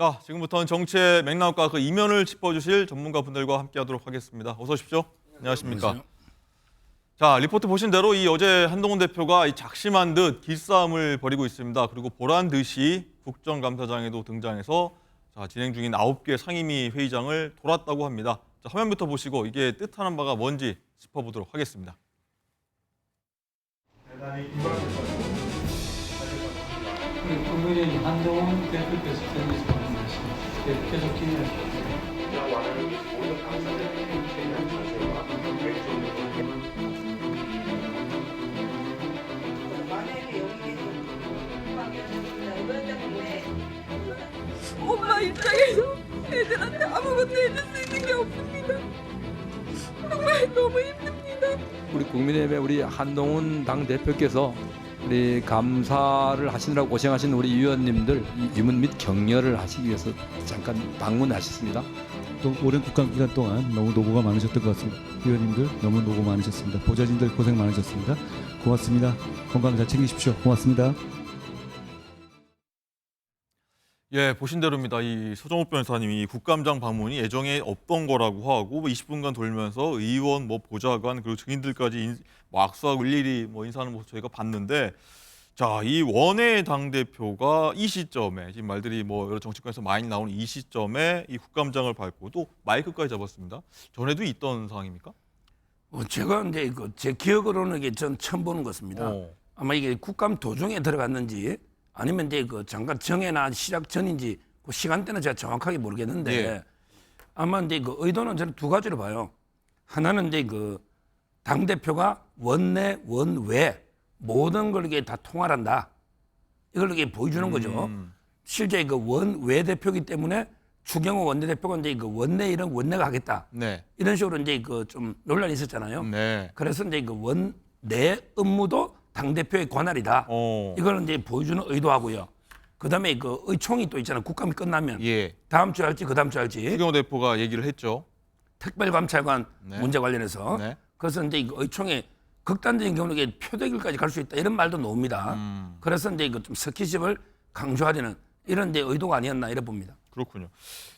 자, 지금부터는 정치의 맥락과 그 이면을 짚어주실 전문가분들과 함께하도록 하겠습니다. 어서 오십시오. 안녕하십니까. 안녕하세요. 자, 리포트 보신 대로 이 어제 한동훈 대표가 이 작심한 듯 기싸움을 벌이고 있습니다. 그리고 보란 듯이 국정감사장에도 등장해서 자, 진행 중인 9개 상임위 회의장을 돌았다고 합니다. 자, 화면부터 보시고 이게 뜻하는 바가 뭔지 짚어보도록 하겠습니다. 우리 국민의힘 한동훈 대표께서 전해주신 말씀 계속 진행하시겠습니다. 만약에 여기 의원장님의 엄마 입장에서 애들한테 아무것도 해줄 수 있는 게 없습니다. 정말 너무 힘듭니다. 우리 국민의힘의 우리 한동훈 당 대표께서 우리 감사를 하시느라고 고생하신 우리 위원님들 유문 및 격려를 하시기 위해서 잠깐 방문하셨습니다. 또 오랜 국감 기간 동안 너무 노고가 많으셨던 것 같습니다. 위원님들 너무 노고 많으셨습니다. 보좌진들 고생 많으셨습니다. 고맙습니다. 건강 잘 챙기십시오. 고맙습니다. 예, 보신 대로입니다. 이 서정욱 변호사님이 국감장 방문이 예정에 없던 거라고 하고 20분간 돌면서 의원, 보좌관 그리고 증인들까지 악수하고 일일이 인사하는 모습 저희가 봤는데, 자, 이 원외 당 대표가 이 시점에 지금 말들이 여러 정치권에서 많이 나오는 이 시점에 이 국감장을 밟고 또 마이크까지 잡았습니다. 전에도 있던 상황입니까? 제가 이제 제 기억으로는 이게 전 처음 보는 것입니다. 아마 이게 국감 도중에 들어갔는지 아니면 이제 잠깐 정회나 시작 전인지 그 시간대는 제가 정확하게 모르겠는데 예. 아마 이제 의도는 저는 두 가지로 봐요. 하나는 이제 당 대표가 원내 원외 모든 걸 이게 다 통할한다. 이걸 이게 보여주는 거죠. 실제 원외 대표이기 때문에 추경호 원내대표가 이제 원내 이런 원내가 하겠다. 네. 이런 식으로 이제 좀 논란이 있었잖아요. 네. 그래서 이제 원내 업무도 당 대표의 관할이다. 이걸 이제 보여주는 의도하고요. 그다음에 의총이 또 있잖아요. 국감이 끝나면 예. 다음 주에 할지 그다음 주에 할지 추경호 대표가 얘기를 했죠. 특별감찰관 네. 문제 관련해서 네. 그래서 이제 의총에 극단적인 경우는 이게 표대결까지 갈 수 있다 이런 말도 나옵니다. 그래서 이제 좀 스킨십을 강조하려는 이런 이제 의도가 아니었나 이래 봅니다. 그렇군요.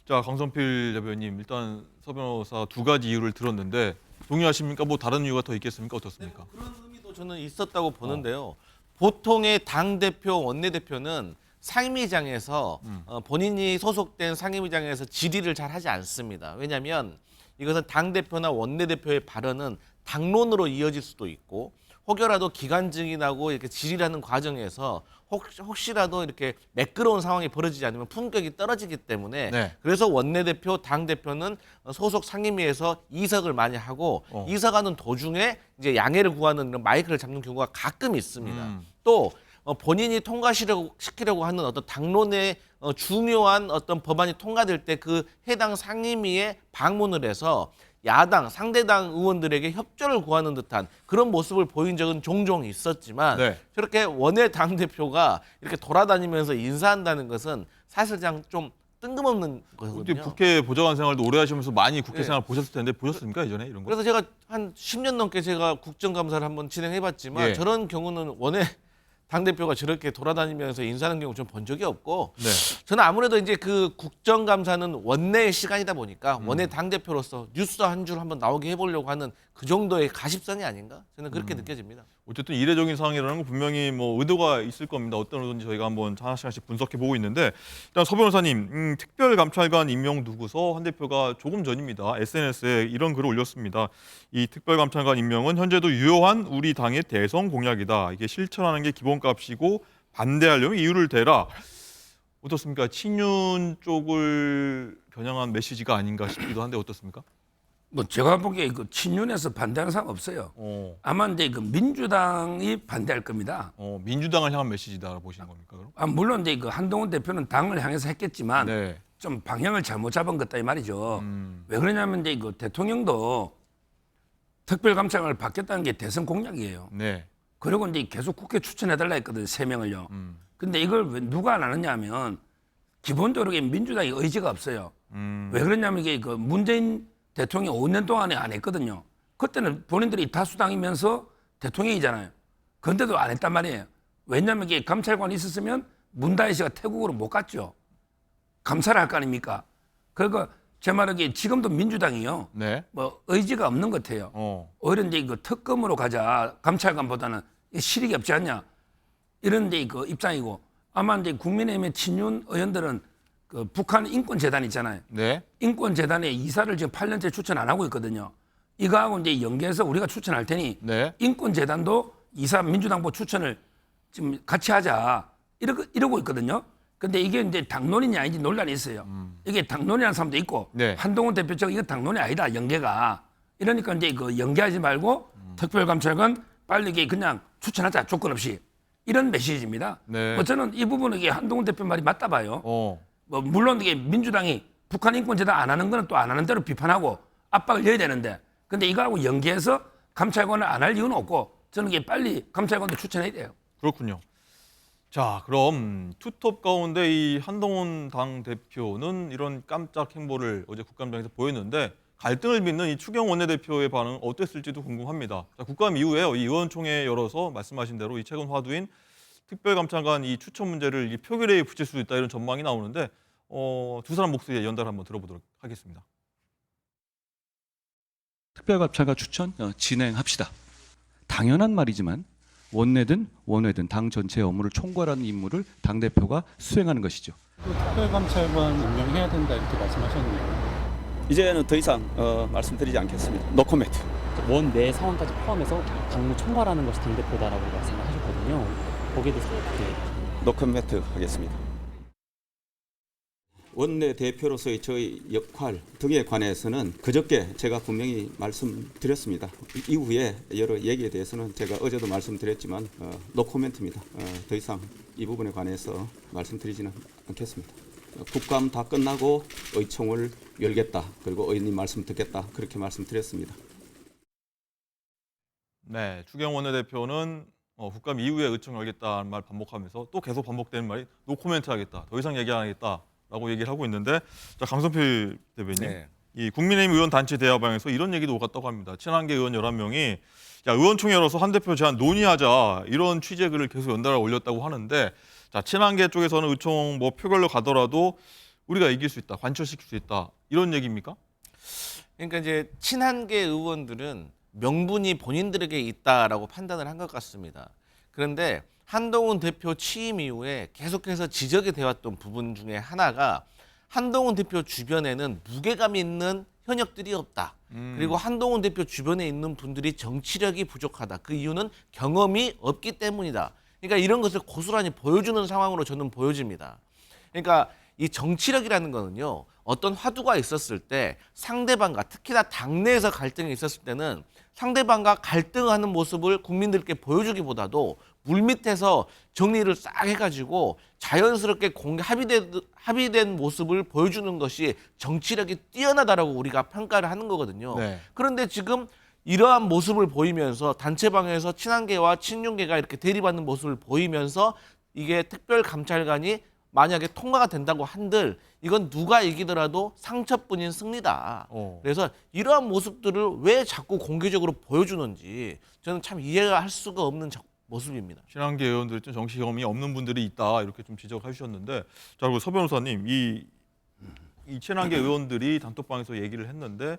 자, 강선필 대변인, 일단 서 변호사 두 가지 이유를 들었는데 동의하십니까? 다른 이유가 더 있겠습니까? 어떻습니까? 그런 의미도 저는 있었다고 보는데요. 보통의 당대표, 원내대표는 상임위장에서 본인이 소속된 상임위장에서 질의를 잘 하지 않습니다. 왜냐하면 이것은 당대표나 원내대표의 발언은 당론으로 이어질 수도 있고 혹여라도 기관 증인하고 이렇게 질의를 하는 과정에서 혹시라도 이렇게 매끄러운 상황이 벌어지지 않으면 품격이 떨어지기 때문에 네. 그래서 원내대표, 당대표는 소속 상임위에서 이석을 많이 하고 이석하는 도중에 이제 양해를 구하는 이런 마이크를 잡는 경우가 가끔 있습니다. 또 본인이 통과시키려고 하는 어떤 당론의 중요한 어떤 법안이 통과될 때 그 해당 상임위에 방문을 해서 야당, 상대당 의원들에게 협조를 구하는 듯한 그런 모습을 보인 적은 종종 있었지만 네. 저렇게 원외 당대표가 이렇게 돌아다니면서 인사한다는 것은 사실상 좀 뜬금없는 근데 거거든요. 국회 보좌관 생활도 오래 하시면서 많이 국회 네. 생활 보셨을 텐데 보셨습니까? 예전에 이런 거? 그래서 제가 한 10년 넘게 제가 국정감사를 한번 진행해봤지만 예. 저런 경우는 원외 당대표가 저렇게 돌아다니면서 인사하는 경우 좀 본 적이 없고 네. 저는 아무래도 이제 그 국정감사는 원내의 시간이다 보니까 원내 당대표로서 뉴스 한 줄 한번 나오게 해보려고 하는 그 정도의 가십성이 아닌가 저는 그렇게 느껴집니다. 어쨌든 이례적인 상황이라는 건 분명히 의도가 있을 겁니다. 어떤 의도인지 저희가 한번 하나씩 분석해 보고 있는데, 일단 서 변호사님, 특별감찰관 임명 두고서 한 대표가 조금 전입니다. SNS에 이런 글을 올렸습니다. 이 특별감찰관 임명은 현재도 유효한 우리 당의 대선 공약이다. 이게 실천하는 게 기본값이고 반대하려면 이유를 대라. 어떻습니까? 친윤 쪽을 겨냥한 메시지가 아닌가 싶기도 한데 어떻습니까? 제가 보기에 친윤에서 반대하는 사람 없어요. 아마 이제 민주당이 반대할 겁니다. 민주당을 향한 메시지다 보시는 겁니까? 그럼? 물론 이제 한동훈 대표는 당을 향해서 했겠지만 네. 좀 방향을 잘못 잡은 것다 이 말이죠. 왜 그러냐면 이제 대통령도 특별감찰관을 받겠다는 게 대선 공약이에요. 네. 그리고 이제 계속 국회 추천해달라 했거든요. 3명을요. 근데 이걸 왜 누가 안 하느냐 하면 기본적으로 민주당이 의지가 없어요. 왜 그러냐면 이게 문재인 대통령이 5년 동안에 안 했거든요. 그때는 본인들이 다수당이면서 대통령이잖아요. 그런데도 안 했단 말이에요. 왜냐하면 이게 감찰관이 있었으면 문다혜 씨가 태국으로 못 갔죠. 감사를 할 거 아닙니까? 그러니까 제 말은 지금도 민주당이요. 네. 뭐 의지가 없는 것 같아요. 오히려 이제 그 특검으로 가자 감찰관보다는 실익이 없지 않냐 이런 데 그 입장이고 아마 이제 국민의힘의 친윤 의원들은 그 북한 인권재단 있잖아요. 네. 인권재단의 이사를 지금 8년째 추천 안 하고 있거든요. 이거하고 이제 연계해서 우리가 추천할 테니 네. 인권재단도 이사 민주당보 추천을 지금 같이 하자 이러고 있거든요. 근데 이게 이제 당론이냐 아닌지 논란이 있어요. 이게 당론이라는 사람도 있고 네. 한동훈 대표처럼 이거 당론이 아니다 연계가 이러니까 이제 그 연계하지 말고 특별감찰관 빨리 이게 그냥 추천하자 조건 없이 이런 메시지입니다. 네. 뭐 저는 이 부분은 이게 한동훈 대표 말이 맞다 봐요. 어. 뭐 물론 이게 민주당이 북한 인권재단 안 하는 거는 또 안 하는 대로 비판하고 압박을 넣어야 되는데 근데 이거하고 연계해서 감찰관을 안 할 이유는 없고 저는 이게 빨리 감찰관도 추천해야 돼요. 그렇군요. 자, 그럼 투톱 가운데 이 한동훈 당 대표는 이런 깜짝 행보를 어제 국감장에서 보였는데 갈등을 빚는 이 추경 원내대표의 반응 어땠을지도 궁금합니다. 자, 국감 이후에 이 의원총회 열어서 말씀하신 대로 이 최근 화두인 특별감찰관 이 추천 문제를 이 표결에 붙일 수도 있다 이런 전망이 나오는데 두 사람 목소리에 연달아 한번 들어보도록 하겠습니다. 특별감찰관 추천 진행합시다. 당연한 말이지만 원내든 원외든 당 전체의 업무를 총괄하는 임무를 당대표가 수행하는 것이죠. 또 특별감찰관 임명해야 된다 이렇게 말씀하셨네요. 이제는 더 이상 말씀드리지 않겠습니다. 노코멘트. 원내 상황까지 포함해서 당무 총괄하는 것이 당대표다라고 말씀을 하셨거든요. 거기에 대해서 어떻게 노코멘트 하겠습니다. 원내대표로서의 저희 역할 등에 관해서는 그저께 제가 분명히 말씀드렸습니다. 이후에 여러 얘기에 대해서는 제가 어제도 말씀드렸지만 노코멘트입니다. 더 이상 이 부분에 관해서 말씀드리지는 않겠습니다. 국감 다 끝나고 의총을 열겠다. 그리고 의원님 말씀 듣겠다. 그렇게 말씀드렸습니다. 네, 추경 원내대표는 국감 이후에 의총 열겠다는 말 반복하면서 또 계속 반복되는 말이 노코멘트 하겠다. 더 이상 얘기 안 하겠다라고 얘기를 하고 있는데 자, 강성필 대변인. 네. 이 국민의힘 의원 단체 대화방에서 이런 얘기도 오갔다고 합니다. 친한계 의원 11명이 야, 의원총회 열어서 한 대표 제안 논의하자 이런 취재글을 계속 연달아 올렸다고 하는데 자, 친한계 쪽에서는 의총 뭐 표결로 가더라도 우리가 이길 수 있다, 관철시킬 수 있다 이런 얘기입니까? 그러니까 이제 친한계 의원들은 명분이 본인들에게 있다라고 판단을 한 것 같습니다. 그런데 한동훈 대표 취임 이후에 계속해서 지적이 되었던 부분 중에 하나가 한동훈 대표 주변에는 무게감 있는 현역들이 없다. 그리고 한동훈 대표 주변에 있는 분들이 정치력이 부족하다. 그 이유는 경험이 없기 때문이다. 그러니까 이런 것을 고스란히 보여주는 상황으로 저는 보여집니다. 그러니까 이 정치력이라는 거는요. 어떤 화두가 있었을 때 상대방과 특히나 당내에서 갈등이 있었을 때는 상대방과 갈등하는 모습을 국민들께 보여주기보다도 물밑에서 정리를 싹 해가지고 자연스럽게 합의된 모습을 보여주는 것이 정치력이 뛰어나다라고 우리가 평가를 하는 거거든요. 네. 그런데 지금 이러한 모습을 보이면서 단체방에서 친한계와 친윤계가 이렇게 대립하는 모습을 보이면서 이게 특별감찰관이 만약에 통과가 된다고 한들 이건 누가 이기더라도 상처뿐인 승리다. 그래서 이러한 모습들을 왜 자꾸 공개적으로 보여주는지 저는 참 이해가 할 수가 없는 모습입니다. 친한계 의원들 좀 정치 경험이 없는 분들이 있다 이렇게 좀 지적해 주셨는데 자, 그리고 서 변호사님 이 친한계 의원들이 단톡방에서 얘기를 했는데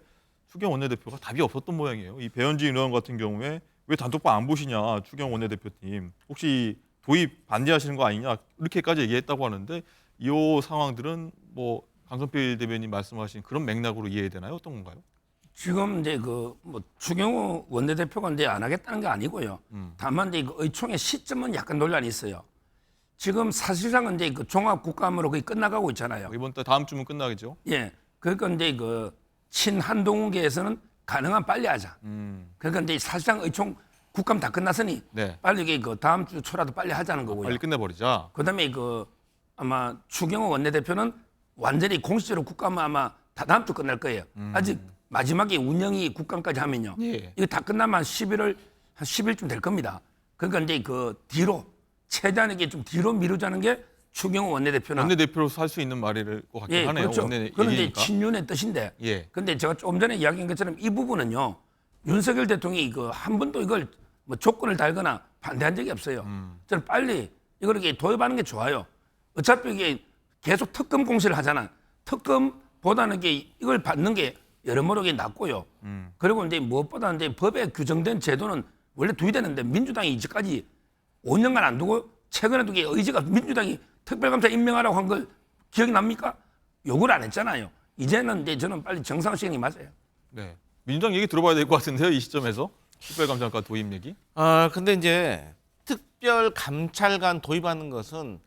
추경 원내대표가 답이 없었던 모양이에요. 이 배현진 의원 같은 경우에 왜 단톡방 안 보시냐 추경 원내대표님 혹시 도입 반대하시는 거 아니냐 이렇게까지 얘기했다고 하는데 이 상황들은 뭐 강성필 대변인 말씀하신 그런 맥락으로 이해되나요? 어떤 건가요? 지금 이제 그 뭐 추경호 원내대표가 이제 안 하겠다는 게 아니고요. 다만 이제 그 의총의 시점은 약간 논란이 있어요. 지금 사실상은 이제 그 종합 국감으로 거의 끝나가고 있잖아요. 이번 달 다음 주면 끝나겠죠? 예. 그러니까 이제 그 친한동훈계에서는 가능한 빨리 하자. 그러니까 이제 사실상 의총 국감 다 끝났으니 네. 빨리 이게 그 다음 주 초라도 빨리 하자는 거고요. 빨리 끝내버리자. 그다음에 그 아마 추경호 원내대표는 완전히 공식적으로 국감은 아마 다 다음 주 끝날 거예요. 아직 마지막에 운영이 국감까지 하면요. 예. 이거 다 끝나면 한 10일쯤 될 겁니다. 그러니까 이제 그 뒤로 최대한 이게 좀 뒤로 미루자는 게 추경호 원내대표나 원내대표로서 할 수 있는 말일 것 같긴 예, 하네요. 그렇죠. 원내 그런 이제 얘기니까. 친윤의 뜻인데. 예. 근데 제가 좀 전에 이야기한 것처럼 이 부분은요. 윤석열 대통령이 그 한 번도 이걸 뭐 조건을 달거나 반대한 적이 없어요. 저는 빨리 이걸 이렇게 도입하는 게 좋아요. 어차피 이게 계속 특검 공세를 하잖아. 특검보다는 이걸 받는 게 여러모로 낫고요. 그리고 이제 무엇보다 이제 법에 규정된 제도는 원래 두야 되는데 민주당이 이제까지 5년간 안 두고 최근에도 의지가 민주당이 특별감사 임명하라고 한 걸 기억이 납니까? 요구를 안 했잖아요. 이제는 이제 저는 빨리 정상시행이 맞아요. 네. 민주당 얘기 들어봐야 될 것 같은데요. 이 시점에서 특별감찰관 도입 얘기. 근데 이제 특별감찰관 도입하는 것은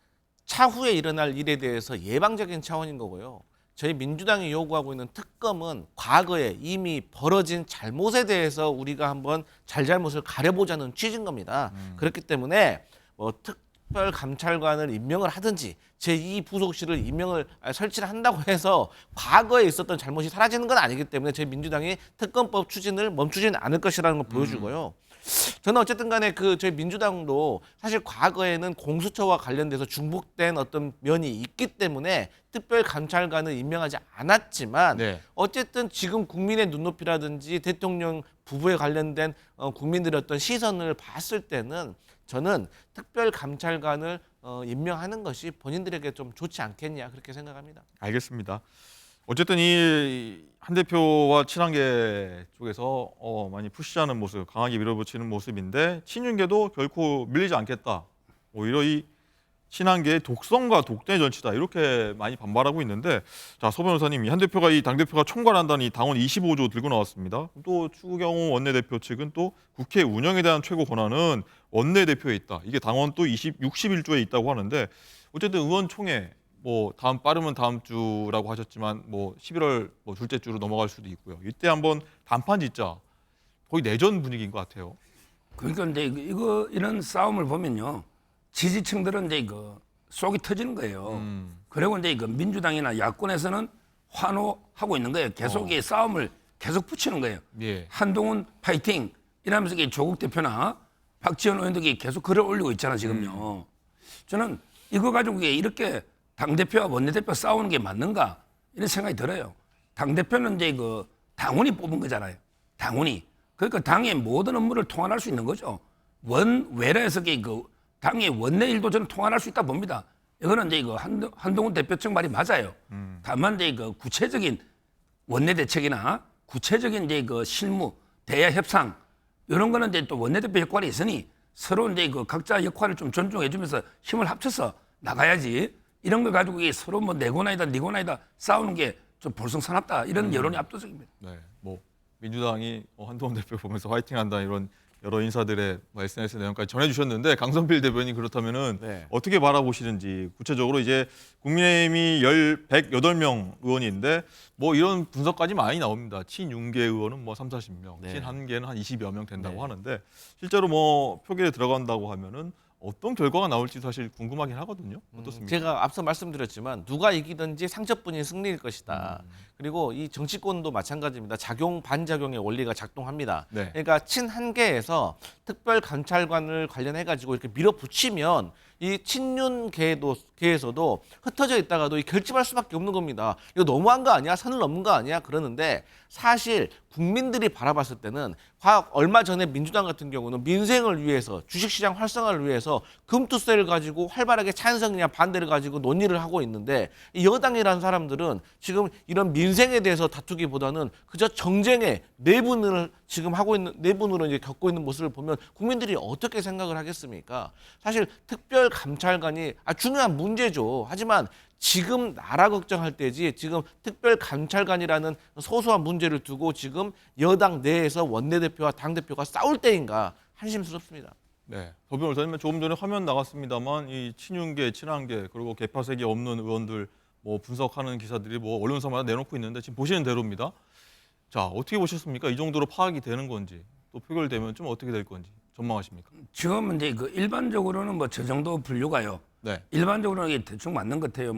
차후에 일어날 일에 대해서 예방적인 차원인 거고요. 저희 민주당이 요구하고 있는 특검은 과거에 이미 벌어진 잘못에 대해서 우리가 한번 잘잘못을 가려보자는 취지인 겁니다. 그렇기 때문에 뭐 특별감찰관을 임명을 하든지 제2 부속실을 설치를 한다고 해서 과거에 있었던 잘못이 사라지는 건 아니기 때문에 저희 민주당이 특검법 추진을 멈추지는 않을 것이라는 걸 보여주고요. 저는 어쨌든 간에 저희 민주당도 사실 과거에는 공수처와 관련돼서 중복된 어떤 면이 있기 때문에 특별감찰관을 임명하지 않았지만 네. 어쨌든 지금 국민의 눈높이라든지 대통령 부부에 관련된 국민들의 어떤 시선을 봤을 때는 저는 특별감찰관을 임명하는 것이 본인들에게 좀 좋지 않겠냐 그렇게 생각합니다. 알겠습니다. 어쨌든 이 한 대표와 친한계 쪽에서 많이 푸시하는 모습, 강하게 밀어붙이는 모습인데 친윤계도 결코 밀리지 않겠다. 오히려 이 친한계의 독성과 독대 정치다 이렇게 많이 반발하고 있는데, 자, 서 변호사님, 이 한 대표가 이 당 대표가 총괄한다는 이 당원 25조 들고 나왔습니다. 또 추경호 원내대표 측은 또 국회 운영에 대한 최고 권한은 원내대표에 있다. 이게 당원 또 61조에 있다고 하는데, 어쨌든 의원총회 뭐 빠르면 다음 주라고 하셨지만 뭐 11월 둘째 주로 넘어갈 수도 있고요. 이때 한번 단판 짓자. 거의 내전 분위기인 것 같아요. 그러니까 이제 이런 싸움을 보면요, 지지층들은 이제 속이 터지는 거예요. 그리고 이제 민주당이나 야권에서는 환호하고 있는 거예요. 계속 이 싸움을 계속 붙이는 거예요. 예. 한동훈 파이팅 이러면서 조국 대표나 박지원 의원들이 계속 글을 올리고 있잖아 지금요. 저는 이거 가지고 이렇게 당 대표와 원내대표 싸우는 게 맞는가 이런 생각이 들어요. 당 대표는 이제 당원이 뽑은 거잖아요. 당원이. 그러니까 당의 모든 업무를 통할할 수 있는 거죠. 원외라해서 당의 원내 일도 저는 통할할 수 있다 봅니다. 이거는 이제 한동훈 대표 측 말이 맞아요. 다만 이제 구체적인 원내 대책이나 구체적인 이제 실무, 대야 협상 이런 거는 이제 또 원내대표 역할이 있으니 서로 이제 각자 역할을 좀 존중해주면서 힘을 합쳐서 나가야지. 이런 걸 가지고 서로 내고나이다 니고나이다 싸우는 게 좀 볼썽사납다 이런 여론이 압도적입니다. 네, 민주당이 한동훈 대표 보면서 화이팅한다 이런 여러 인사들의 SNS 내용까지 전해주셨는데, 강성필 대변인 그렇다면은 네. 어떻게 바라보시는지 구체적으로 이제 국민의힘이 108명 의원인데 이런 분석까지 많이 나옵니다. 친윤계 의원은 3, 40명, 네. 친한계는 한 20여 명 된다고 네. 하는데 실제로 표결에 들어간다고 하면은 어떤 결과가 나올지 사실 궁금하긴 하거든요. 어떻습니까? 제가 앞서 말씀드렸지만 누가 이기든지 상처뿐인 승리일 것이다. 그리고 이 정치권도 마찬가지입니다. 작용 반작용의 원리가 작동합니다. 네. 그러니까 친한계에서 특별감찰관을 관련해 가지고 이렇게 밀어붙이면 이 친윤계에서도 흩어져 있다가도 결집할 수밖에 없는 겁니다. 이거 너무한 거 아니야? 선을 넘는 거 아니야? 그러는데 사실 국민들이 바라봤을 때는 얼마 전에 민주당 같은 경우는 민생을 위해서, 주식시장 활성화를 위해서 금투세를 가지고 활발하게 찬성이냐 반대를 가지고 논의를 하고 있는데, 이 여당이라는 사람들은 지금 이런 민생에 대해서 다투기보다는 그저 정쟁의 내분을 지금 내분으로 이제 겪고 있는 모습을 보면 국민들이 어떻게 생각을 하겠습니까? 사실 특별감찰관이 중요한 문제죠. 하지만 지금 나라 걱정할 때지 지금 특별감찰관이라는 소소한 문제를 두고 지금 여당 내에서 원내대표와 당대표가 싸울 때인가 한심스럽습니다. 네, 서 변호사님 조금 전에 화면 나갔습니다만 이 친윤계, 친한계 그리고 개파색이 없는 의원들 분석하는 기사들이 언론사마다 내놓고 있는데 지금 보시는 대로입니다. 자, 어떻게 보셨습니까? 이 정도로 파악이 되는 건지, 또 표결되면 좀 어떻게 될 건지 전망하십니까? 지금 이제 일반적으로는 저 정도 분류가요. 네. 일반적으로는 이게 대충 맞는 것 같아요.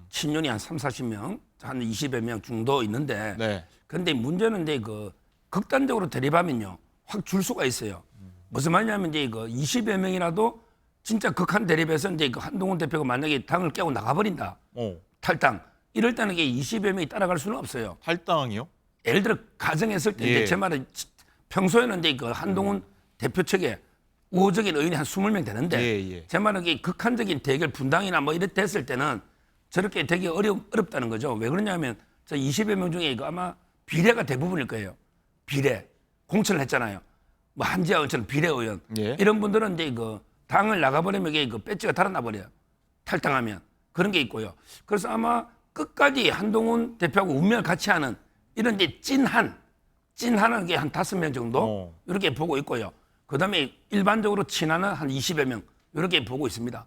친윤이 한 3, 40명, 한 20여 명 정도 있는데. 네. 그런데 문제는 이제 극단적으로 대립하면요, 확 줄 수가 있어요. 무슨 말이냐면 이제 20여 명이라도 진짜 극한 대립에서 이제 한동훈 대표가 만약에 당을 깨고 나가버린다. 탈당. 이럴 때는 이게 20여 명이 따라갈 수는 없어요. 탈당이요? 예를 들어 가정했을 때 이제 제 말은 평소에는 이제 한동훈 대표 측에 우호적인 의원이 한 20명 되는데, 제 말은 극한적인 대결 분당이나 이렇게 됐을 때는 저렇게 되게 어렵다는 거죠. 왜 그러냐면 저 20여 명 중에 이거 아마 비례가 대부분일 거예요. 비례 공천을 했잖아요. 뭐 한지아 의원처럼 비례 의원 예. 이런 분들은 이제 그 당을 나가버리면 이게 그 배지가 달아나 버려요. 탈당하면 그런 게 있고요. 그래서 아마 끝까지 한동훈 대표하고 운명을 같이 하는 이런 이제 찐한은 게 한 5명 정도 이렇게 보고 있고요. 그다음에 일반적으로 친한은 한 20여 명 이렇게 보고 있습니다.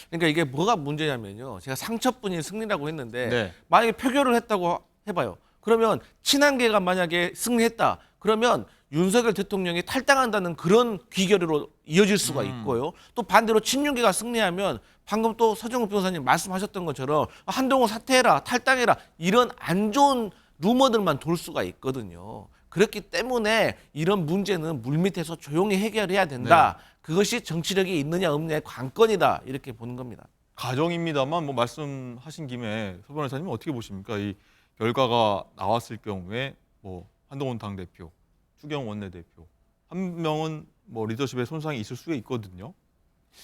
그러니까 이게 뭐가 문제냐면요. 제가 상처뿐인 승리라고 했는데 네. 만약에 표결을 했다고 해봐요. 그러면 친한계가 만약에 승리했다. 그러면 윤석열 대통령이 탈당한다는 그런 귀결으로 이어질 수가 있고요. 또 반대로 친윤계가 승리하면 방금 또 서정욱 변호사님 말씀하셨던 것처럼 한동훈 사퇴해라, 탈당해라 이런 안 좋은 루머들만 돌 수가 있거든요. 그렇기 때문에 이런 문제는 물밑에서 조용히 해결해야 된다. 그것이 정치력이 있느냐 없느냐의 관건이다. 이렇게 보는 겁니다. 가정입니다만 뭐 말씀하신 김에 서 변호사님은 어떻게 보십니까? 이 결과가 나왔을 경우에 뭐 한동훈 당대표, 추경 원내대표 한 명은 뭐 리더십에 손상이 있을 수가 있거든요.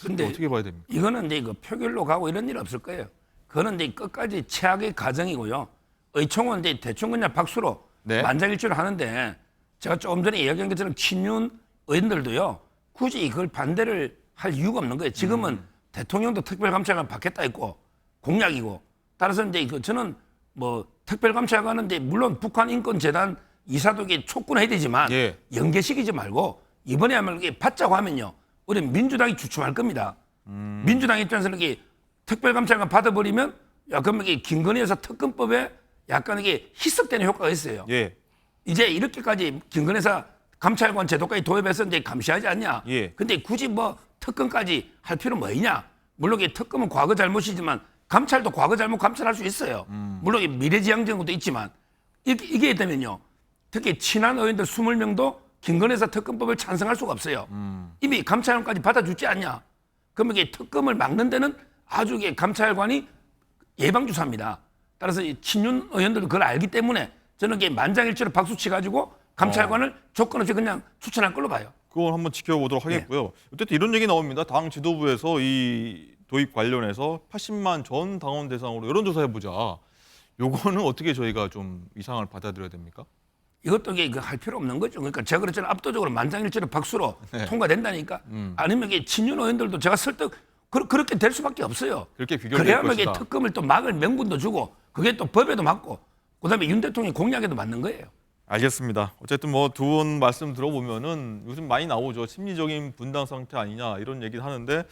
근데 어떻게 봐야 됩니까? 이거는 이제 그 표결로 가고 이런 일 없을 거예요. 그거는 이제 끝까지 최악의 가정이고요. 의총은 이제 대충 그냥 박수로 네. 만장일치를 하는데 제가 조금 전에 이야기한 것처럼 친윤 의원들도요. 굳이 그걸 반대를 할 이유가 없는 거예요. 지금은 대통령도 특별감찰관 받겠다 했고 공약이고 따라서 이제 그 저는 뭐 특별감찰관은 이제 물론 북한인권재단 이사도 이게 촉구해야 되지만 예. 연계시키지 말고 이번에야말로 이게 받자고 하면요. 우리 민주당이 주춤할 겁니다. 민주당 입장에서는 이게 특별감찰관 받아버리면 야 그러면 이게 김건희여사 특검법에 약간 이게 희석되는 효과가 있어요. 예. 이제 이렇게까지 김건희여사 감찰관 제도까지 도입해서 이제 감시하지 않냐. 예. 근데 굳이 뭐 특검까지 할 필요 뭐 있냐. 물론 이 특검은 과거 잘못이지만 감찰도 과거 잘못 감찰할 수 있어요. 물론 이 미래지향적인 것도 있지만 이게 되면요. 특히 친한 의원들 20명도 김건희여사 특검법을 찬성할 수가 없어요. 이미 감찰관까지 받아주지 않냐. 그러면 이게 특검을 막는 데는 아주 이게 감찰관이 예방주사입니다. 따라서 이 친윤 의원들도 그걸 알기 때문에 저는 이게 만장일치로 박수치 가지고 감찰관을 조건 없이 그냥 추천할 걸로 봐요. 그건 한번 지켜보도록 하겠고요. 어쨌든 이런 얘기 나옵니다. 당 지도부에서 이 도입 관련해서 80만 전 당원 대상으로 여론조사해보자. 요거는 어떻게 저희가 좀 이상을 받아들여야 됩니까? 이것도 이게 할 필요 없는 거죠. 그러니까 제가 그랬잖아요. 압도적으로 만장일치로 박수로 통과된다니까. 아니면 이게 친윤 의원들도 제가 설득 그렇게 될 수밖에 없어요. 그렇게 비교될 그래야만 이게 것이다. 특검을 또 막을 명분도 주고 그게 또 법에도 맞고 그다음에 윤 대통령 공약에도 맞는 거예요. 알겠습니다. 어쨌든 뭐 두 분 말씀 들어보면은 요즘 많이 나오죠. 심리적인 분당 상태 아니냐 이런 얘기를 하는데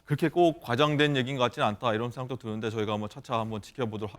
그렇게 꼭 과장된 얘기인 것 같지는 않다 이런 생각도 드는데 저희가 한번 차차 한번 지켜보도록